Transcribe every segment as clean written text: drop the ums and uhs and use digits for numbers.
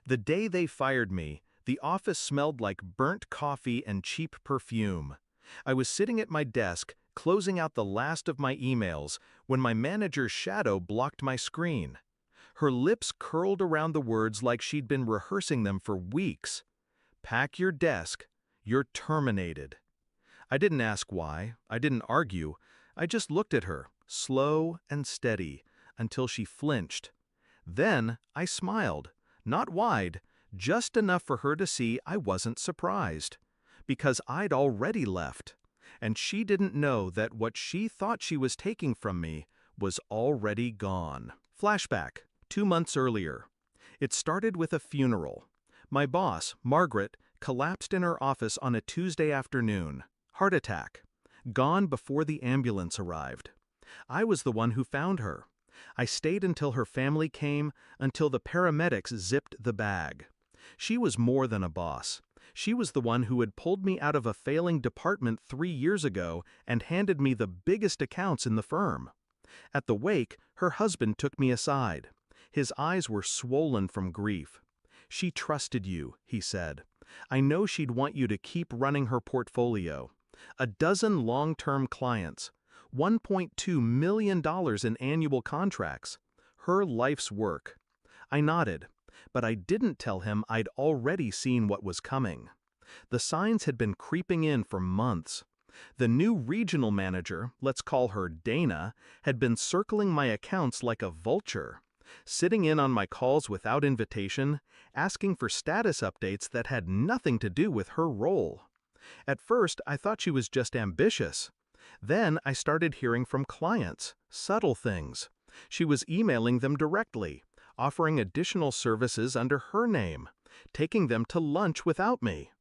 The day they fired me, the office smelled like burnt coffee and cheap perfume. I was sitting at my desk, closing out the last of my emails, when my manager's shadow blocked my screen. Her lips curled around the words like she'd been rehearsing them for weeks. "Pack your desk. You're terminated." I didn't ask why. I didn't argue. I just looked at her, slow and steady, until she flinched. Then I smiled, not wide, just enough for her to see I wasn't surprised. Because I'd already left. And she didn't know that what she thought she was taking from me was already gone. Flashback, 2 months earlier. It started with a funeral. My boss, Margaret, collapsed in her office on a Tuesday afternoon. Heart attack. Gone before the ambulance arrived. I was the one who found her. I stayed until her family came, until the paramedics zipped the bag. She was more than a boss. She was the one who had pulled me out of a failing department 3 years ago and handed me the biggest accounts in the firm. At the wake, her husband took me aside. His eyes were swollen from grief. "She trusted you," he said. "I know she'd want you to keep running her portfolio. 12 long-term clients. $1.2 million in annual contracts. Her life's work." I nodded, but I didn't tell him I'd already seen what was coming. The signs had been creeping in for months. The new regional manager, let's call her Dana, had been circling my accounts like a vulture, sitting in on my calls without invitation, asking for status updates that had nothing to do with her role. At first, I thought she was just ambitious. Then I started hearing from clients, subtle things. She was emailing them directly, offering additional services under her name, taking them to lunch without me.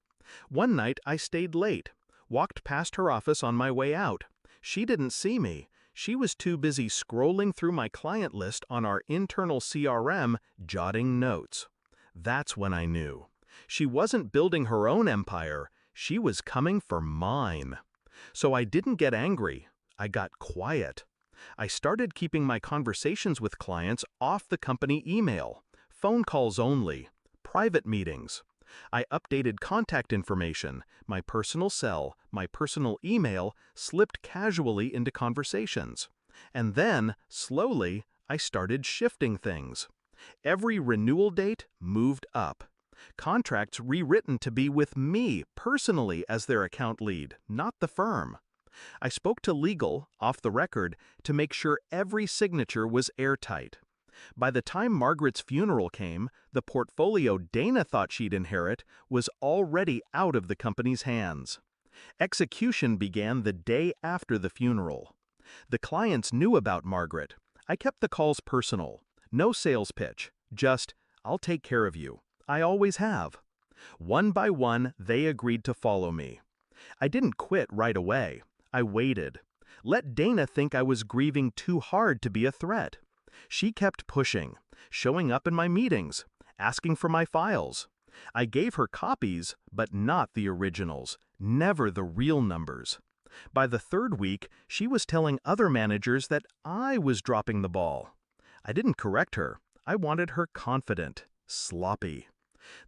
One night I stayed late, walked past her office on my way out. She didn't see me. She was too busy scrolling through my client list on our internal CRM, jotting notes. That's when I knew. She wasn't building her own empire. She was coming for mine. So I didn't get angry. I got quiet. I started keeping my conversations with clients off the company email, phone calls only, private meetings. I updated contact information, my personal cell, my personal email slipped casually into conversations. And then, slowly, I started shifting things. Every renewal date moved up. Contracts rewritten to be with me personally as their account lead, not the firm. I spoke to legal, off the record, to make sure every signature was airtight. By the time Margaret's funeral came, the portfolio Dana thought she'd inherit was already out of the company's hands. Execution began the day after the funeral. The clients knew about Margaret. I kept the calls personal. No sales pitch, just, "I'll take care of you. I always have." One by one, they agreed to follow me. I didn't quit right away. I waited. Let Dana think I was grieving too hard to be a threat. She kept pushing, showing up in my meetings, asking for my files. I gave her copies, but not the originals, never the real numbers. By the 3rd week, she was telling other managers that I was dropping the ball. I didn't correct her. I wanted her confident, sloppy.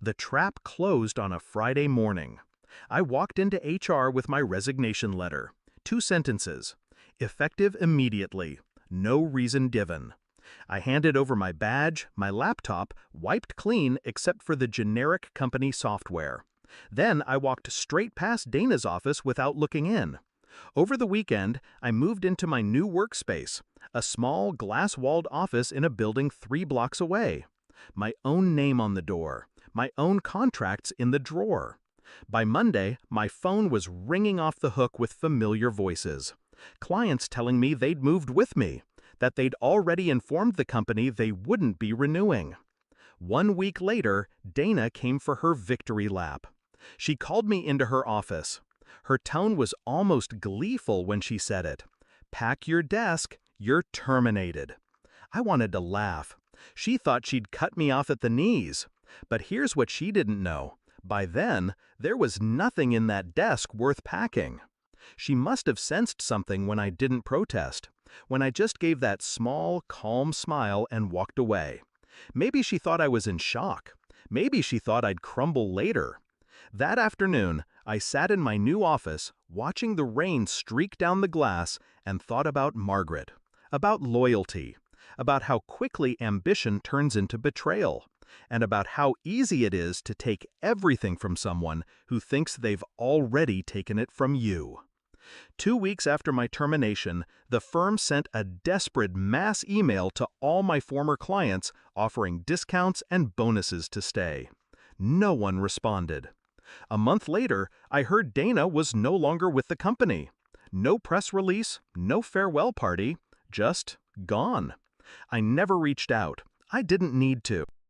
The trap closed on a Friday morning. I walked into HR with my resignation letter. 2 sentences. Effective immediately. No reason given. I handed over my badge, my laptop, wiped clean except for the generic company software. Then I walked straight past Dana's office without looking in. Over the weekend, I moved into my new workspace, a small glass-walled office in a building 3 blocks away. My own name on the door, my own contracts in the drawer. By Monday, my phone was ringing off the hook with familiar voices. Clients telling me they'd moved with me, that they'd already informed the company they wouldn't be renewing. 1 week later, Dana came for her victory lap. She called me into her office. Her tone was almost gleeful when she said it. "Pack your desk, you're terminated." I wanted to laugh. She thought she'd cut me off at the knees. But here's what she didn't know. By then, there was nothing in that desk worth packing. She must have sensed something when I didn't protest, when I just gave that small, calm smile and walked away. Maybe she thought I was in shock. Maybe she thought I'd crumble later. That afternoon, I sat in my new office, watching the rain streak down the glass, and thought about Margaret, about loyalty, about how quickly ambition turns into betrayal, and about how easy it is to take everything from someone who thinks they've already taken it from you. 2 weeks after my termination, the firm sent a desperate mass email to all my former clients offering discounts and bonuses to stay. No one responded. A month later, I heard Dana was no longer with the company. No press release, no farewell party, just gone. I never reached out. I didn't need to.